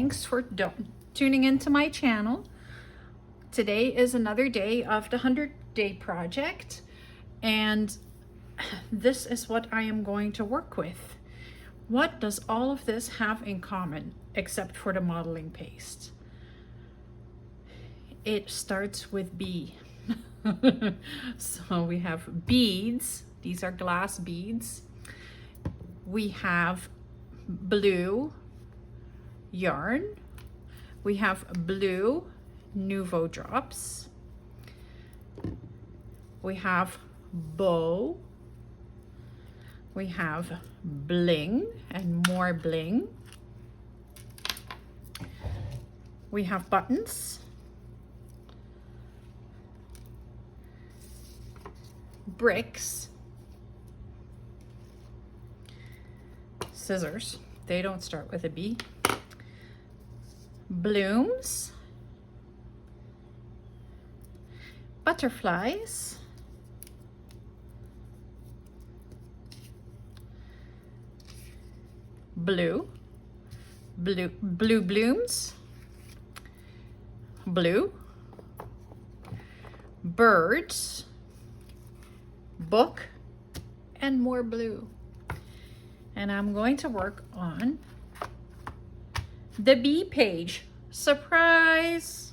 Thanks for tuning into my channel. Today is another day of the 100-day project, and this is what I am going to work with. What does all of this have in common except for the modeling paste? It starts with B. So we have beads. These are glass beads. We have blue yarn. We have blue Nouveau drops. We have bow. We have bling and more bling. We have buttons. Bricks. Scissors. They don't start with a B. Blooms. Butterflies. Blue blooms. Blue. Birds. Book. And more blue. And I'm going to work on the B page. Surprise!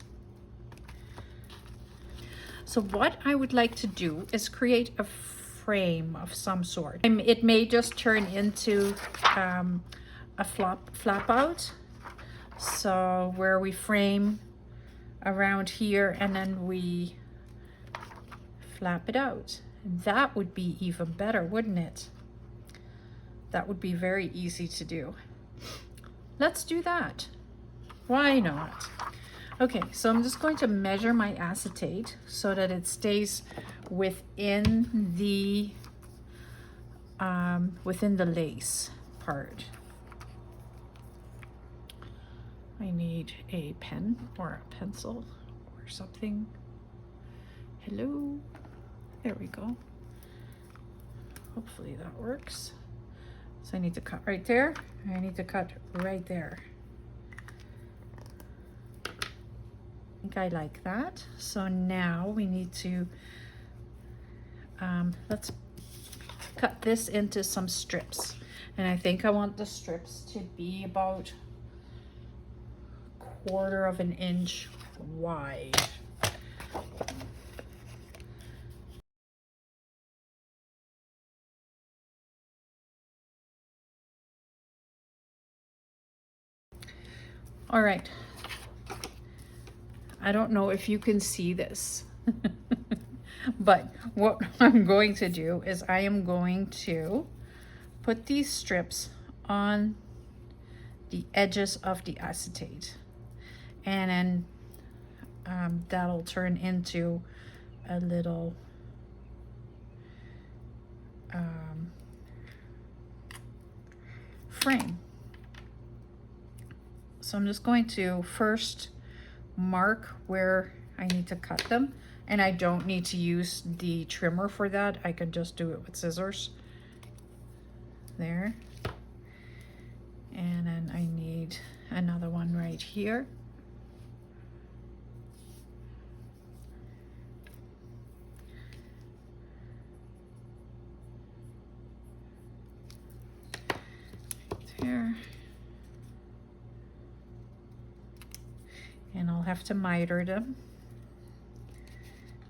So what I would like to do is create a frame of some sort. It may just turn into a flap out. So where we frame around here and then we flap it out. That would be even better, wouldn't it? That would be very easy to do. Let's do that. Why not? Okay, so I'm just going to measure my acetate so that it stays within the lace part. I need a pen or a pencil or something. Hello. There we go. Hopefully that works. So I need to cut right there. I need to cut right there. I think I like that. So now we need to, let's cut this into some strips. And I think I want the strips to be about 1/4 of an inch wide. All right, I don't know if you can see this, but what I'm going to do is I am going to put these strips on the edges of the acetate, and then that'll turn into a little frame. So I'm just going to first mark where I need to cut them, and I don't need to use the trimmer for that. I can just do it with scissors. There. And then I need another one right here. There. And I'll have to miter them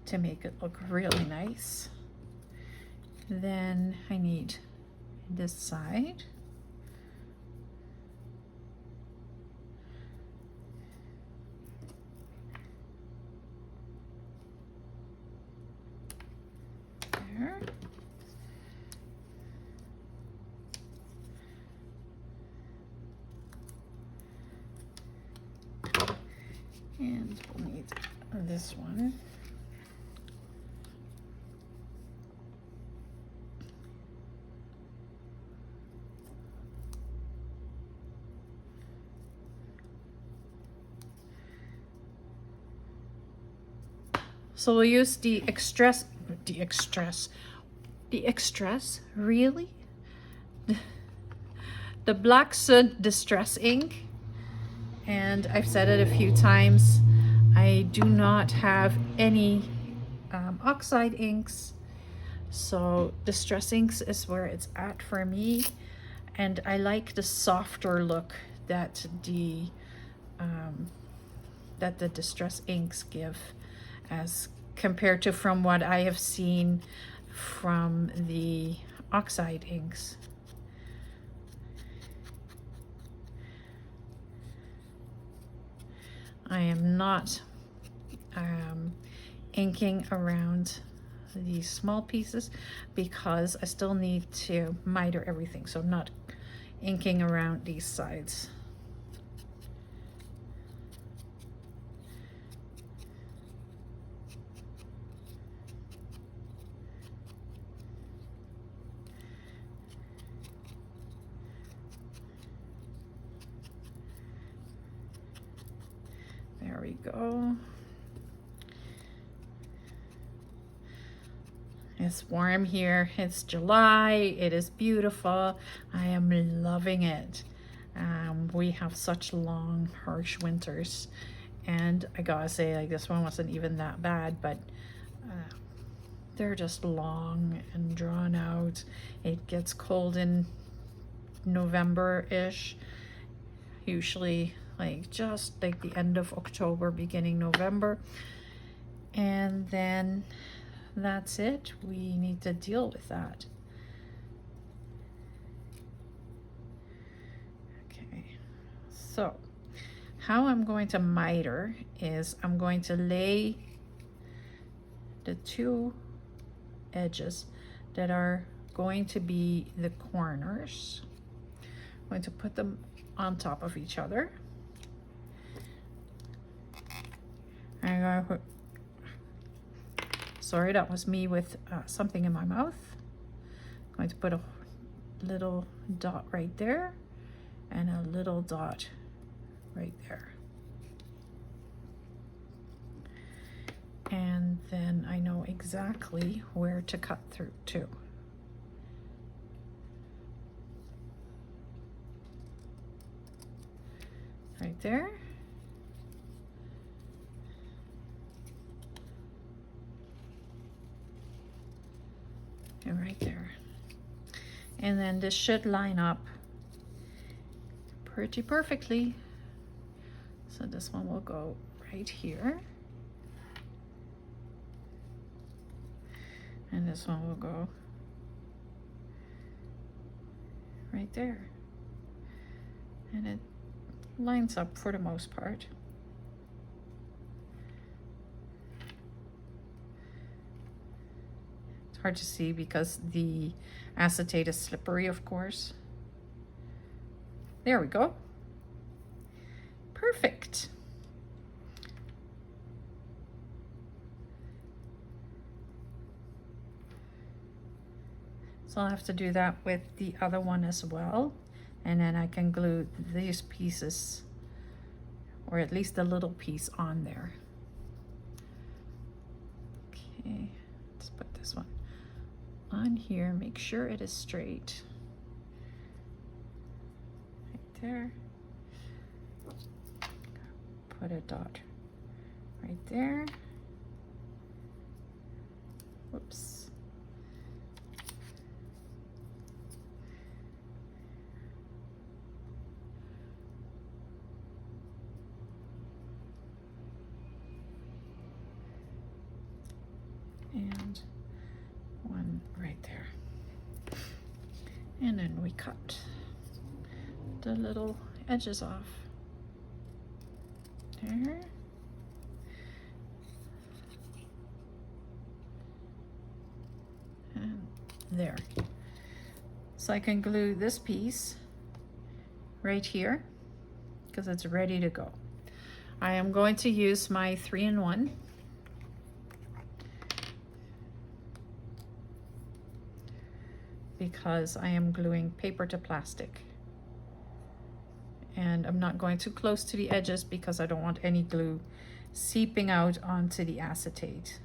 to make it look really nice. Then I need this side. There. And we'll need this one. So we'll use the extras, really? The Black Soot Distress ink, And I've said it a few times, I do not have any oxide inks, so Distress Inks is where it's at for me, and I like the softer look that the Distress Inks give as compared to from what I have seen from the oxide inks. I am not inking around these small pieces because I still need to miter everything, so I'm not inking around these sides. There we go. It's warm here. It's July. It is beautiful. I am loving it. We have such long, harsh winters, and I gotta say, like, this one wasn't even that bad, but they're just long and drawn out. It gets cold in November-ish, usually like just like the end of October, beginning November, and then that's it. We need to deal with that. Okay, so how I'm going to miter is I'm going to lay the two edges that are going to be the corners. I'm going to put them on top of each other. I'm going to put, sorry, that was me with something in my mouth. I'm going to put a little dot right there and a little dot right there. And then I know exactly where to cut through to. Right there. And right there. And then this should line up pretty perfectly. So this one will go right here. And this one will go right there. And it lines up for the most part. It's hard to see because the acetate is slippery, of course. There we go. Perfect. So I'll have to do that with the other one as well. And then I can glue these pieces, or at least a little piece, on there. Okay, let's put this one on here. Make sure it is straight. Right there. Put a dot right there. Whoops. And one right there. And then we cut the little edges off. There. And there. So I can glue this piece right here because it's ready to go. I am going to use my 3-in-1. Because I am gluing paper to plastic. And I'm not going too close to the edges because I don't want any glue seeping out onto the acetate.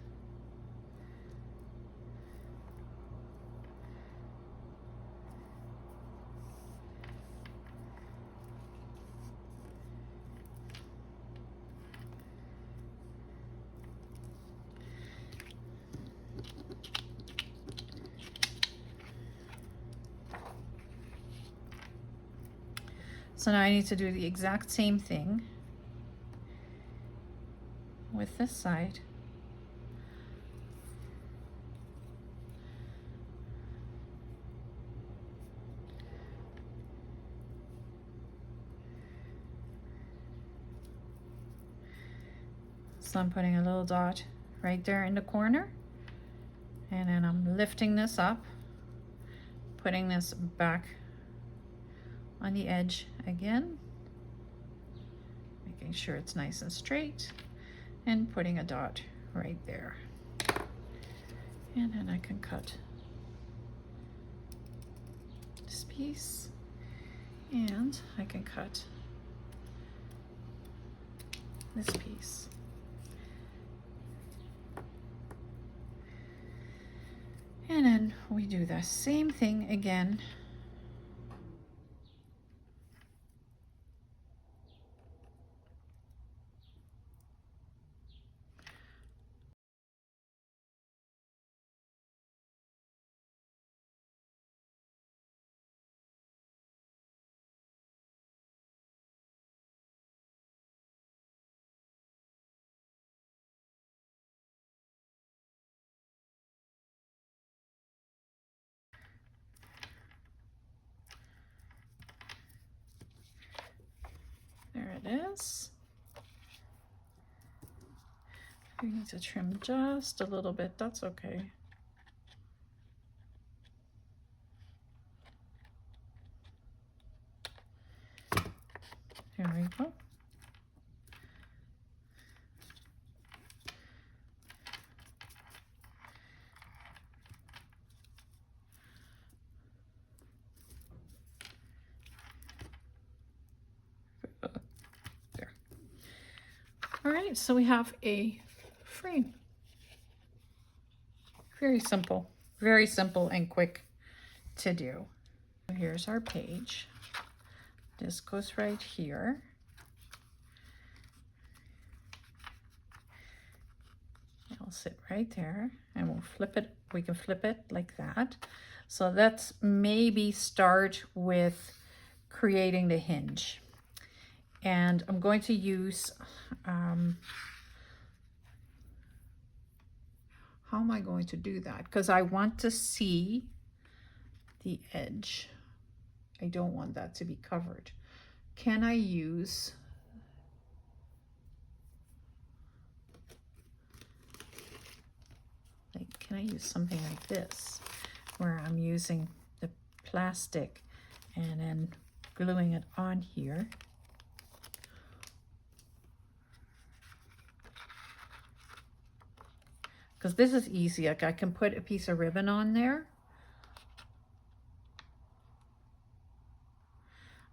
So now I need to do the exact same thing with this side. So I'm putting a little dot right there in the corner, and then I'm lifting this up, putting this back on the edge again, making sure it's nice and straight, and putting a dot right there. And then I can cut this piece, and I can cut this piece. And then we do the same thing again. There it is. We need to trim just a little bit, that's okay. There we go. There. All right, so we have a frame. Very simple and quick to do. Here's our page. This goes right here. It'll sit right there, and we'll flip it. We can flip it like that. So let's maybe start with creating the hinge. And I'm going to use, how am I going to do that? Because I want to see the edge. I don't want that to be covered. Can I use something like this, where I'm using the plastic and then gluing it on here? Because this is easy. Like, I can put a piece of ribbon on there.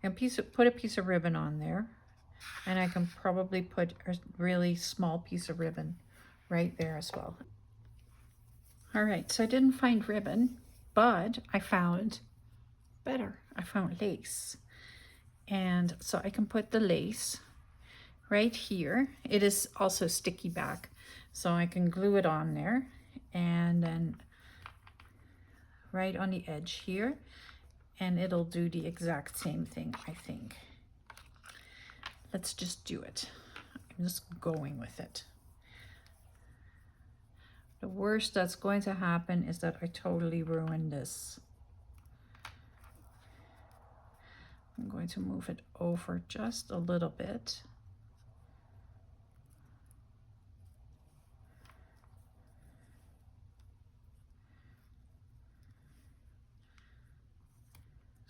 I can put a piece of ribbon on there, and I can probably put a really small piece of ribbon right there as well. All right, so I didn't find ribbon, but I found better. I found lace. And so I can put the lace right here. It is also sticky back, so I can glue it on there, and then right on the edge here, and it'll do the exact same thing, I think. Let's just do it. I'm just going with it. The worst that's going to happen is that I totally ruin this. I'm going to move it over just a little bit.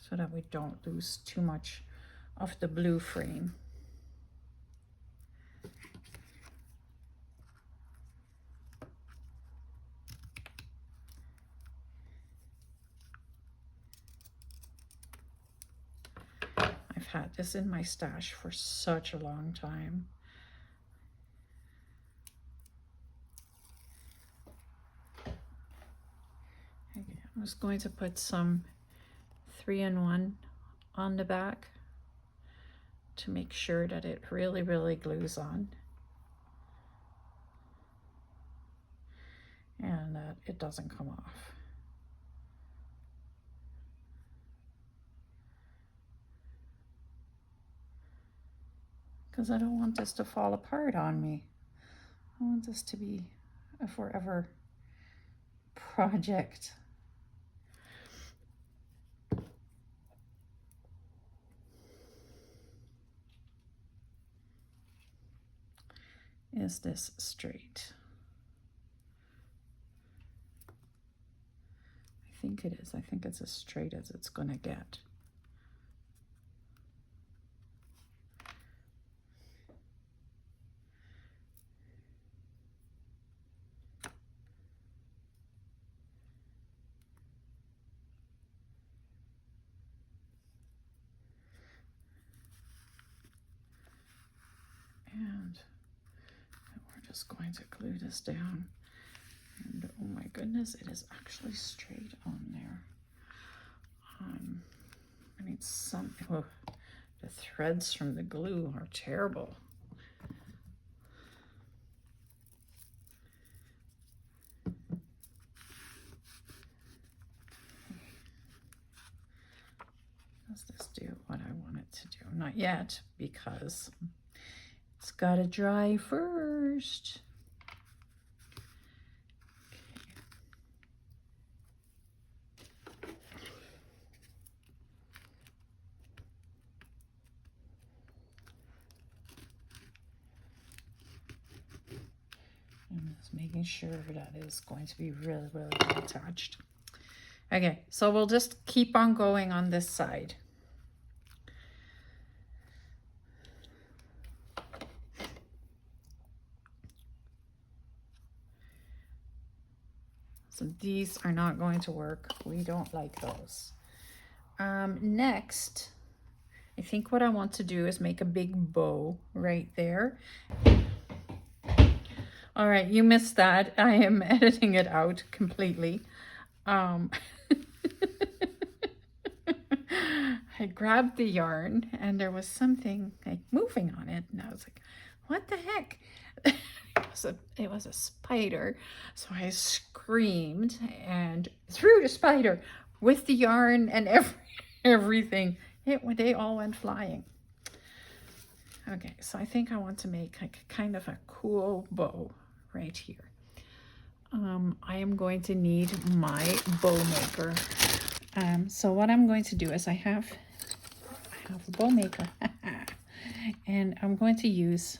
So that we don't lose too much of the blue frame. I've had this in my stash for such a long time. Okay, I'm just going to put some 3-in-1 on the back to make sure that it really glues on, and that it doesn't come off. because I don't want this to fall apart on me. I want this to be a forever project. Is this straight? I think it is. I think it's as straight as it's gonna get. And we're just going to glue this down. And oh my goodness, it is actually straight on there. I need some, oh, the threads from the glue are terrible. Does this do what I want it to do? Not yet, because it's got to dry first. I'm just making sure that is going to be really, really well attached. Okay, so we'll just keep on going on this side. So these are not going to work. We don't like those. Next, I think what I want to do is make a big bow right there. All right, you missed that. I am editing it out completely. I grabbed the yarn and there was something like moving on it, and I was like, what the heck? It was a spider. So I screamed and threw the spider with the yarn and everything. They all went flying. Okay, so I think I want to make like kind of a cool bow right here. I am going to need my bow maker. So what I'm going to do is I have a bow maker and I'm going to use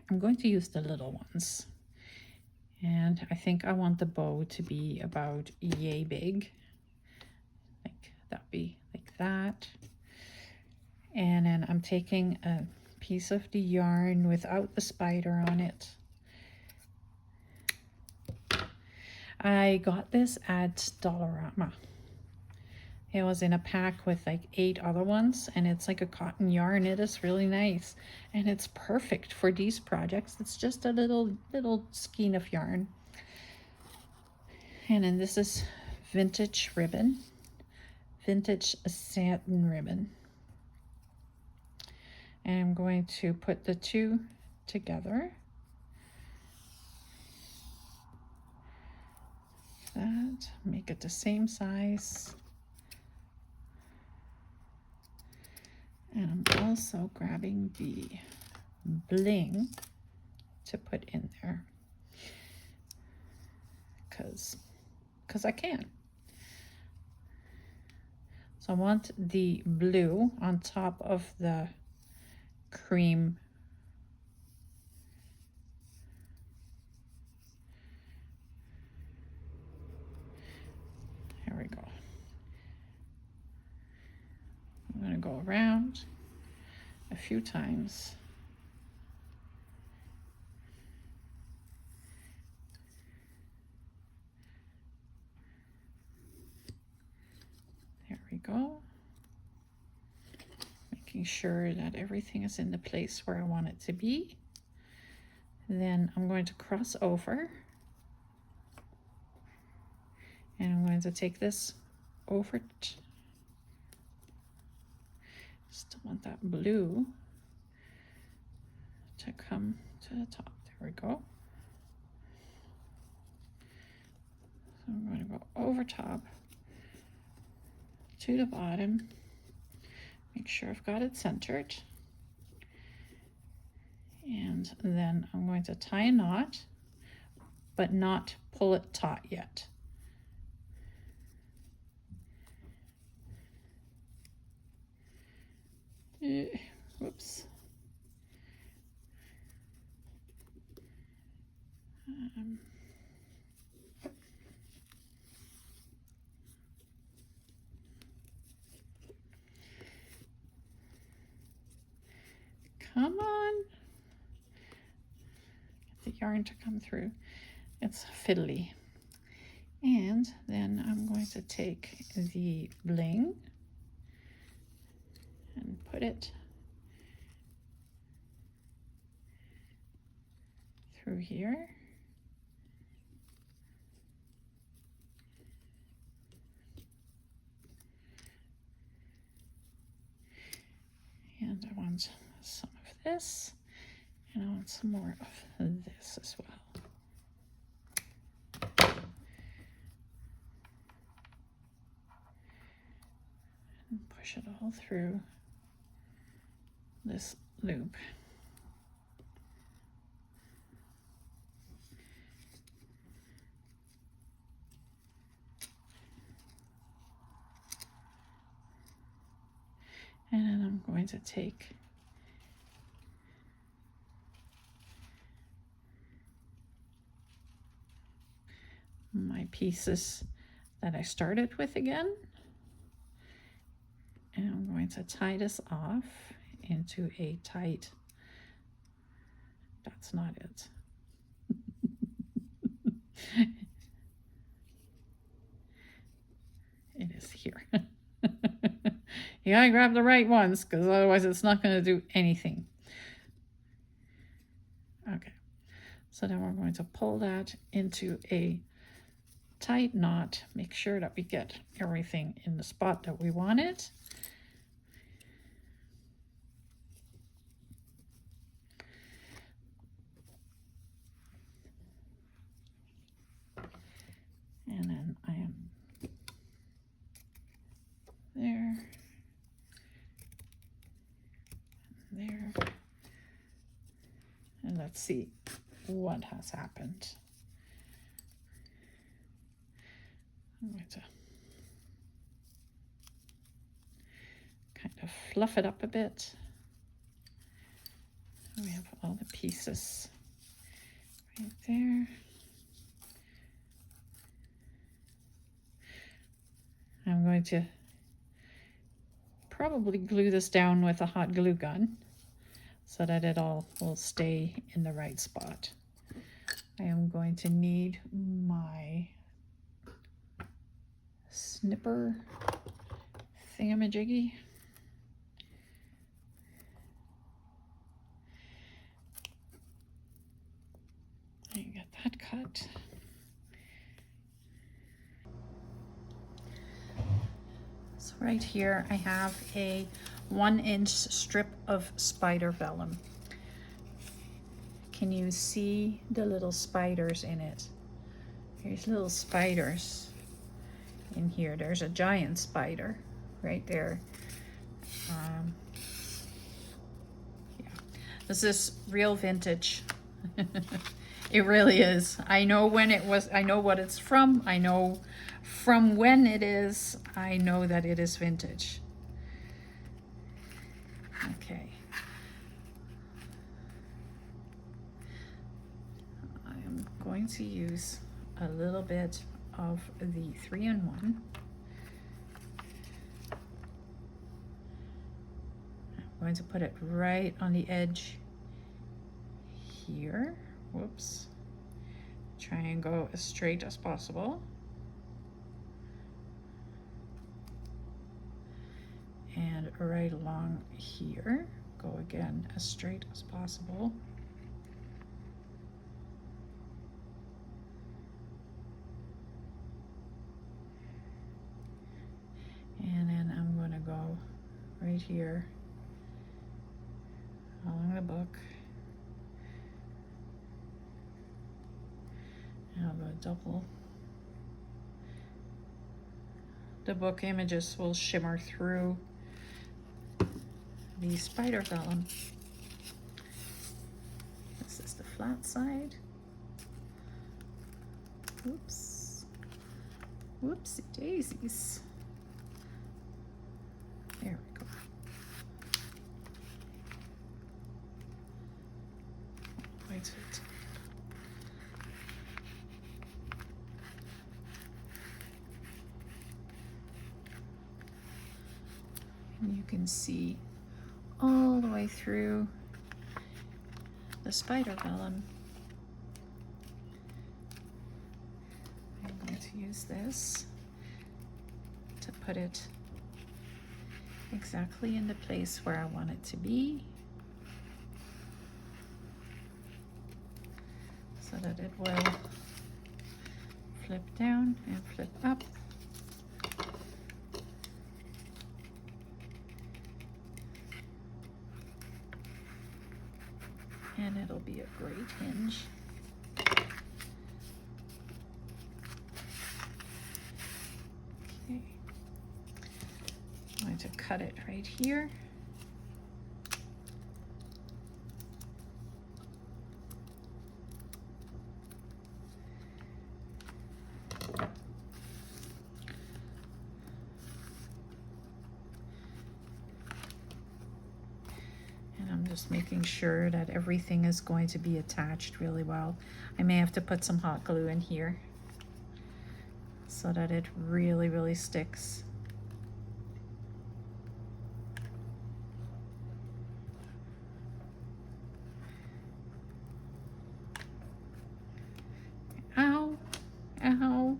the little ones, and I think I want the bow to be about yay big, like that, be like that. And then I'm taking a piece of the yarn without the spider on it. I got this at Dollarama. It was in a pack with like 8 other ones, and it's like a cotton yarn. It is really nice, and it's perfect for these projects. It's just a little skein of yarn. And then this is vintage ribbon, vintage satin ribbon. And I'm going to put the two together. That, make it the same size. And I'm also grabbing the bling to put in there, because I can. So I want the blue on top of the cream. There we go. I'm going to go around a few times. There we go. Making sure that everything is in the place where I want it to be. Then I'm going to cross over. And I'm going to take this over. Still want that blue to come to the top. There we go. So I'm going to go over top to the bottom, Make sure I've got it centered. And then I'm going to tie a knot, but not pull it taut yet. Whoops. Come on. Get the yarn to come through. It's fiddly. And then I'm going to take the bling and put it through here. And I want some of this, and I want some more of this as well. And push it all through this loop. And then I'm going to take my pieces that I started with again, and I'm going to tie this off into a tight, that's not it. It is here. You gotta grab the right ones, because otherwise it's not going to do anything. Okay, so then we're going to pull that into a tight knot. Make sure that we get everything in the spot that we want it. And then I am there. There, and let's see what has happened. I'm going to kind of fluff it up a bit. We have all the pieces right there. I'm going to probably glue this down with a hot glue gun so that it all will stay in the right spot. I am going to need my snipper thingamajiggy. I get that cut. So right here I have a 1-inch strip of spider vellum. Can you see the little spiders in it? There's little spiders in here. There's a giant spider right there. Yeah, this is real vintage. It really is. I know when it was, I know what it's from, I know from when it is, I know that it is vintage. Okay. I am going to use a little bit of the 3-in-1. I'm going to put it right on the edge here. Whoops. Try and go as straight as possible. And right along here, go again as straight as possible. And then I'm going to go right here along the book. And I'll go double. The book images will shimmer through the spider vellum. This is the flat side. Oops. Whoopsie daisies. There we go. Wait till it. And you can see all the way through the spider vellum. I'm going to use this to put it exactly in the place where I want it to be, so that it will flip down and flip up. And it'll be a great hinge. Okay. I'm going to cut it right here. Just making sure that everything is going to be attached really well. I may have to put some hot glue in here so that it really, really sticks. Ow, ow.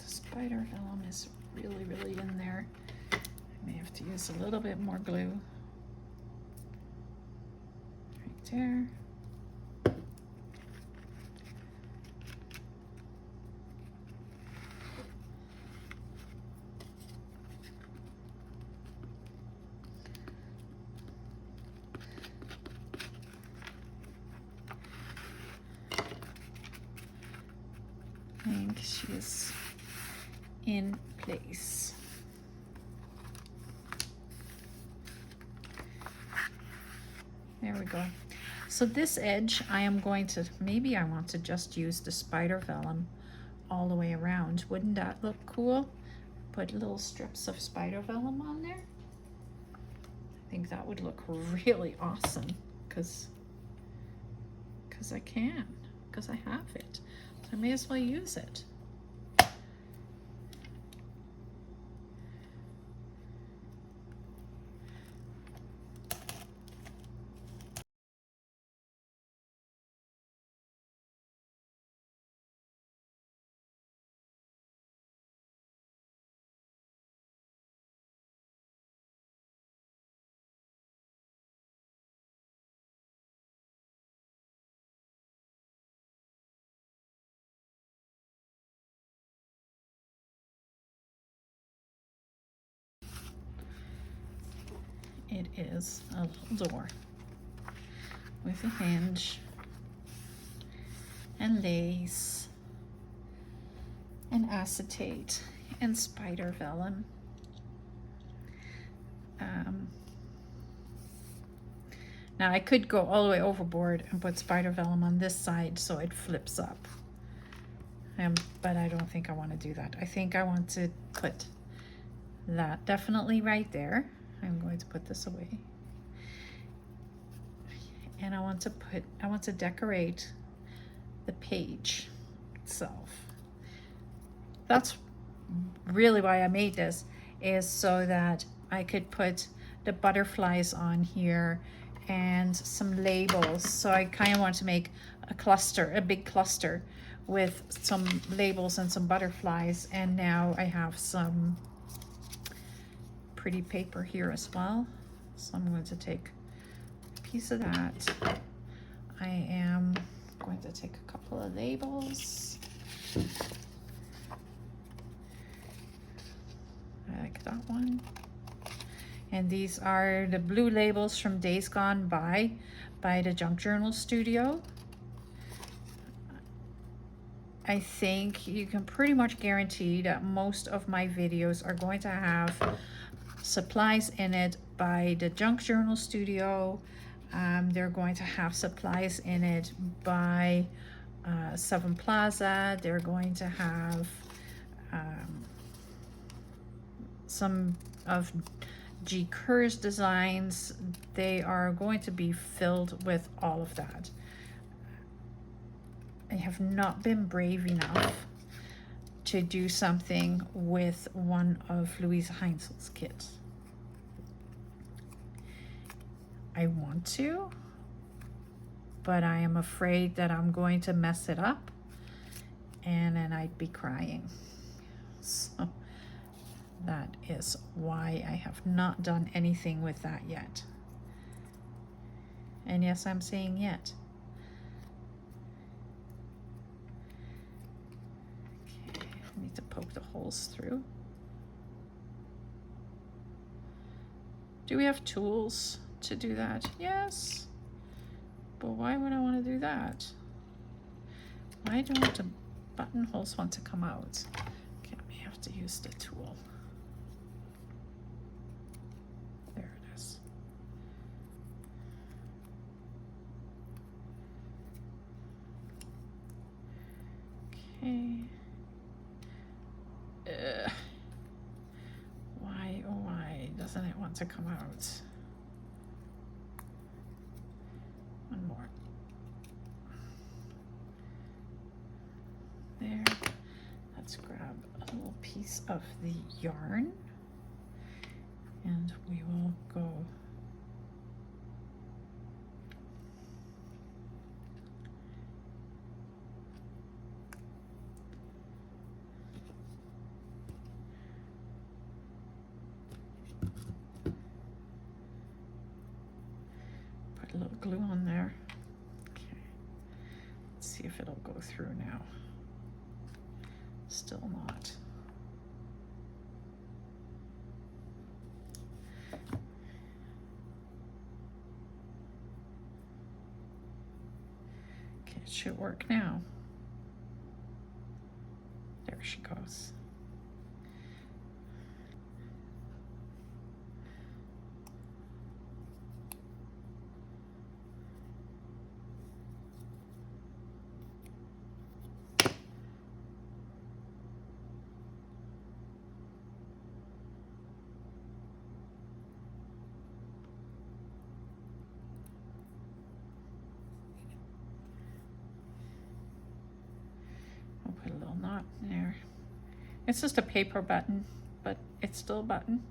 Spider vellum is really, really in there. I may have to use a little bit more glue. Right there. I think she's in place. There we go. So this edge, I am going to, maybe I want to just use the spider vellum all the way around. Wouldn't that look cool? Put little strips of spider vellum on there. I think that would look really awesome, because I can, because I have it. So I may as well use it. It is a little door with a hinge and lace and acetate and spider vellum. Now I could go all the way overboard and put spider vellum on this side so it flips up, but I don't think I want to do that. I think I want to put that definitely right there. I'm going to put this away. And I want to decorate the page itself. That's really why I made this, is so that I could put the butterflies on here and some labels. So I kind of want to make a cluster, a big cluster with some labels and some butterflies. And now I have some pretty paper here as well. So I'm going to take a piece of that. I am going to take a couple of labels. I like that one. And these are the blue labels from Days Gone by the Junk Journal Studio. I think you can pretty much guarantee that most of my videos are going to have supplies in it by the Junk Journal Studio. They're going to have supplies in it by Seven Plaza. They're going to have some of G. Kerr's designs. They are going to be filled with all of that. I have not been brave enough to do something with one of Louise Heinzel's kits. I want to, but I am afraid that I'm going to mess it up and then I'd be crying. So that is why I have not done anything with that yet. And yes, I'm saying yet. Okay, I need to poke the holes through. Do we have tools to do that? Yes. But why would I want to do that? Why don't the buttonholes want to come out? Okay, I have to use the tool. There it is. Okay. Why, oh why doesn't it want to come out? One more. There. Let's grab a little piece of the yarn and we will go put a little glue on there. Okay. Let's see if it'll go through now. Still not. Okay, it should work now. There she goes. I'll put a little knot in there. It's just a paper button, but it's still a button.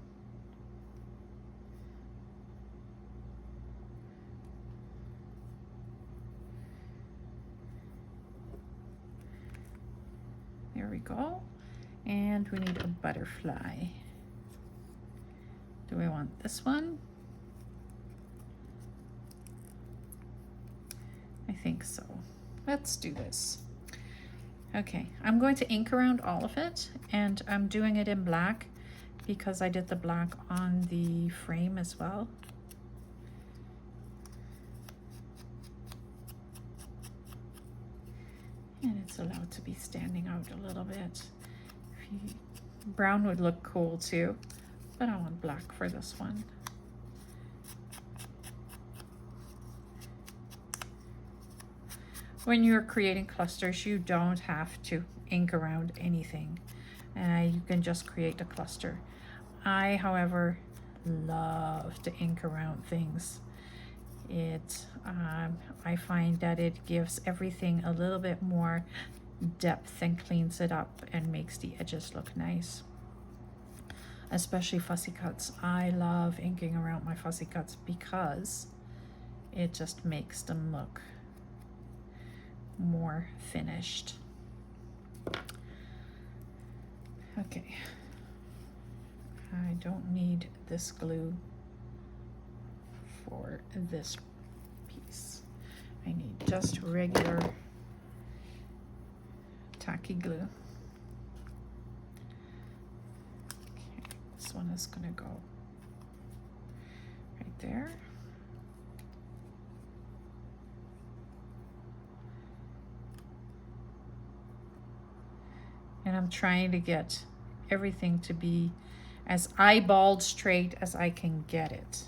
There we go. And we need a butterfly. Do we want this one? I think so. Let's do this. Okay, I'm going to ink around all of it, and I'm doing it in black because I did the black on the frame as well. And it's allowed to be standing out a little bit. Brown would look cool too, but I want black for this one. When you're creating clusters, you don't have to ink around anything. You can just create a cluster. I, however, love to ink around things. I find that it gives everything a little bit more depth and cleans it up and makes the edges look nice. Especially fussy cuts. I love inking around my fussy cuts because it just makes them look more finished. Okay, I don't need this glue for this piece. I need just regular tacky glue. Okay, this one is gonna go right there. And I'm trying to get everything to be as eyeballed straight as I can get it.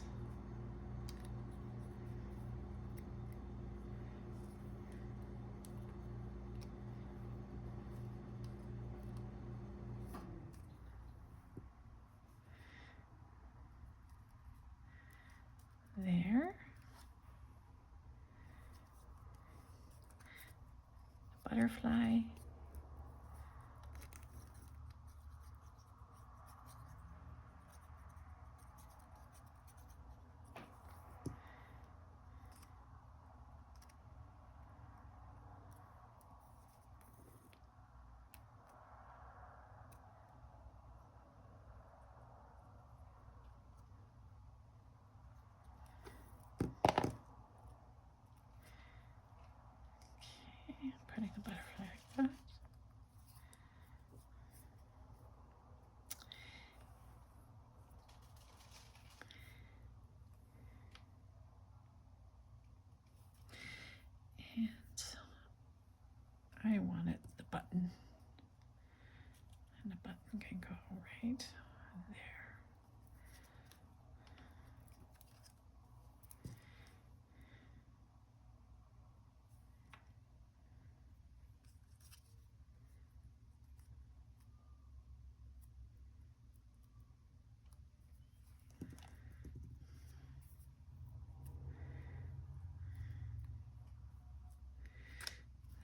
There. Butterfly. Putting a butterfly like that. And I wanted the button. And the button can go right there.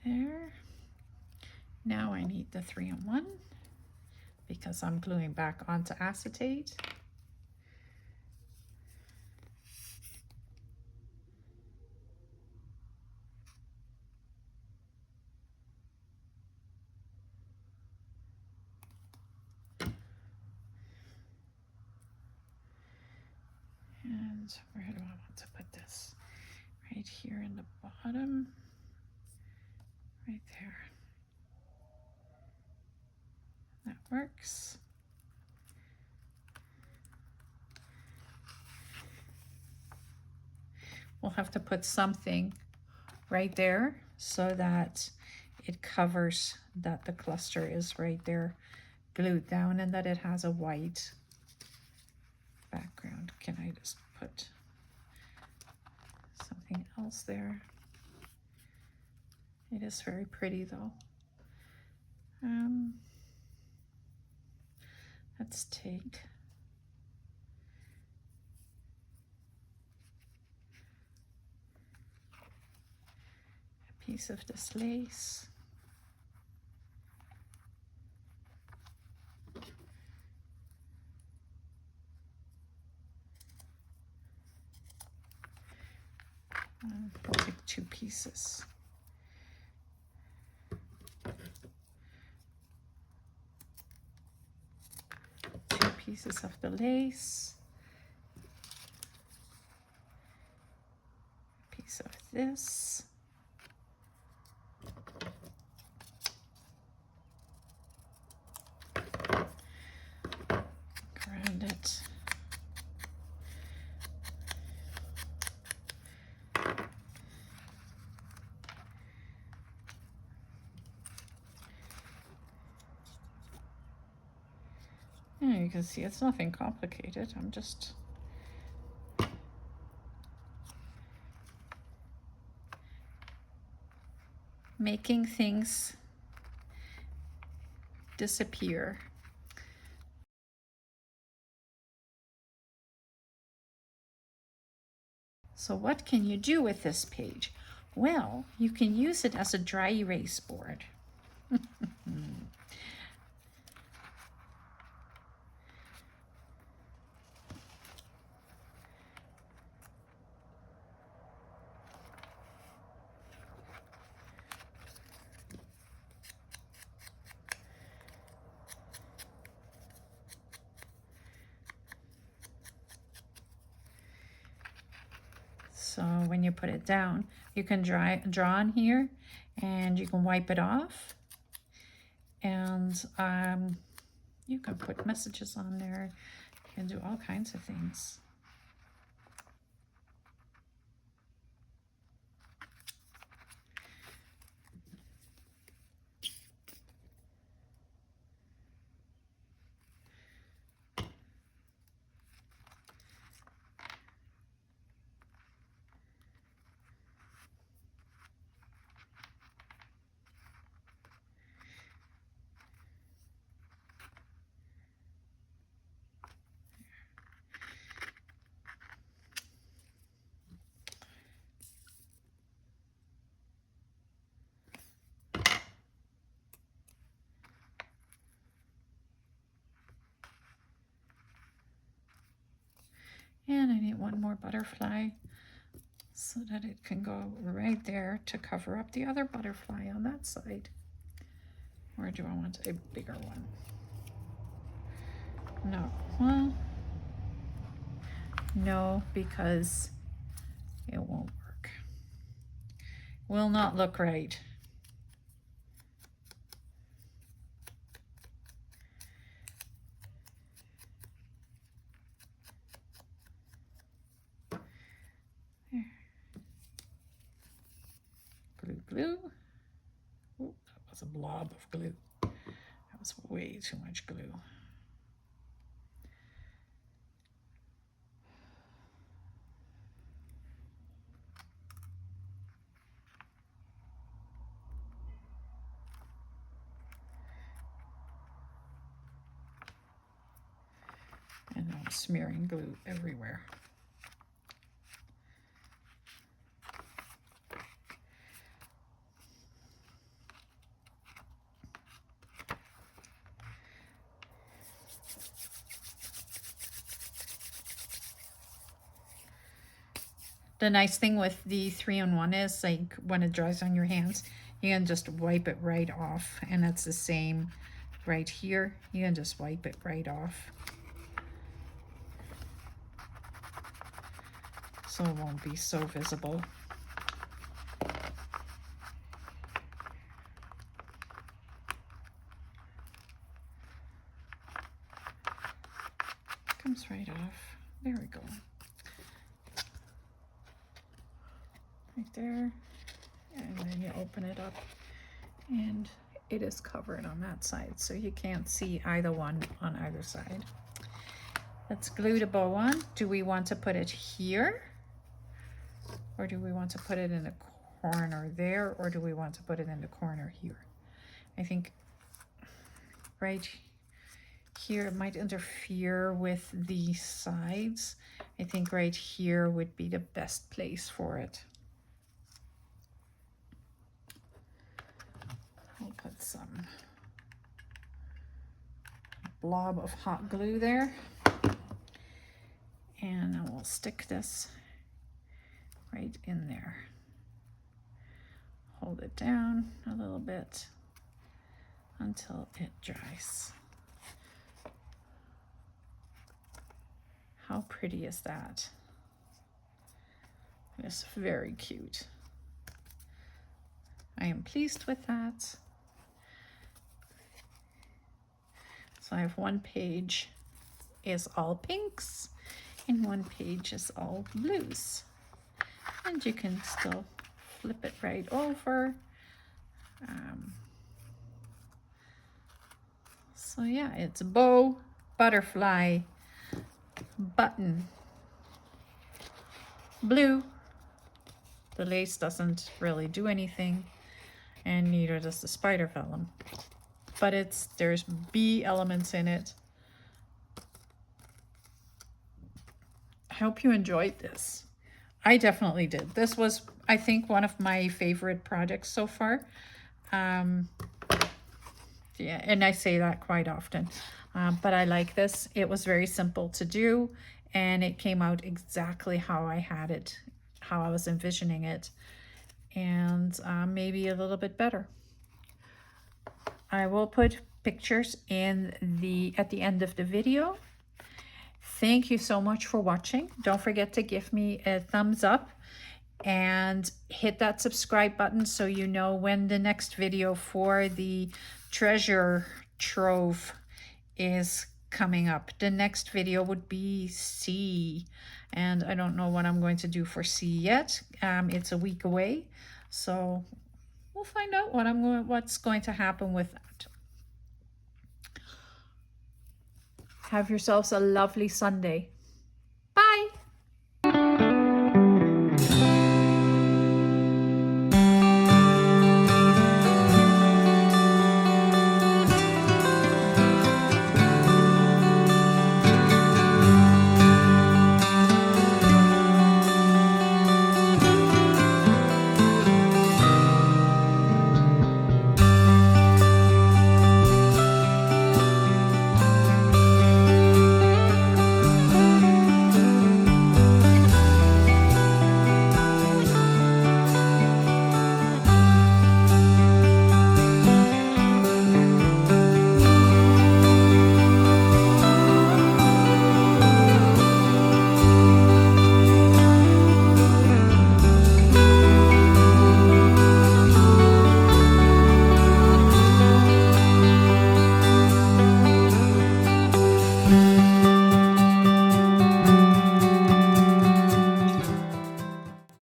There. Now I need the 3-in-1 because I'm gluing back onto acetate. And where do I want to put this? Right here in the bottom. Right there. That works. We'll have to put something right there so that it covers that the cluster is right there glued down and that it has a white background. Can I just put something else there? It is very pretty though. Let's take a piece of this lace. We'll take 2 pieces. Pieces of the lace, a piece of this, around it. Yeah, you can see it's nothing complicated. I'm just making things disappear. So what can you do with this page? Well, you can use it as a dry erase board. So when you put it down, you can draw on here and you can wipe it off. And you can put messages on there. You can do all kinds of things. And I need one more butterfly so that it can go right there to cover up the other butterfly on that side. Or do I want a bigger one? No, well, no, because it won't work. Will not look right. Glue. Ooh, that was a blob of glue. That was way too much glue. And I'm smearing glue everywhere. The nice thing with the 3-in-1 is, like, when it dries on your hands, you can just wipe it right off. And it's the same right here. You can just wipe it right off. So it won't be so visible. Comes right off. There we go. Right there, and then you open it up and it is covered on that side, so you can't see either one on either side. Let's glue the bow on. Do we want to put it here, or do we want to put it in the corner there, or do we want to put it in the corner here? I think right here it might interfere with the sides. I think right here would be the best place for it. I'll put some blob of hot glue there, and I will stick this right in there. Hold it down a little bit until it dries. How pretty is that? It's very cute. I am pleased with that. So I have one page is all pinks and one page is all blues. And you can still flip it right over. So yeah, it's a bow, butterfly, button, blue. The lace doesn't really do anything, and neither does the spider vellum. But there's bee elements in it. I hope you enjoyed this. I definitely did. This was, I think, one of my favorite projects so far. Yeah, and I say that quite often. But I like this. It was very simple to do, and it came out exactly how I had it, how I was envisioning it, and maybe a little bit better. I will put pictures at the end of the video. Thank you so much for watching. Don't forget to give me a thumbs up and hit that subscribe button so you know when the next video for the treasure trove is coming up. The next video would be C, and I don't know what I'm going to do for C yet. It's a week away, so we'll find out what's going to happen with that. Have yourselves a lovely Sunday.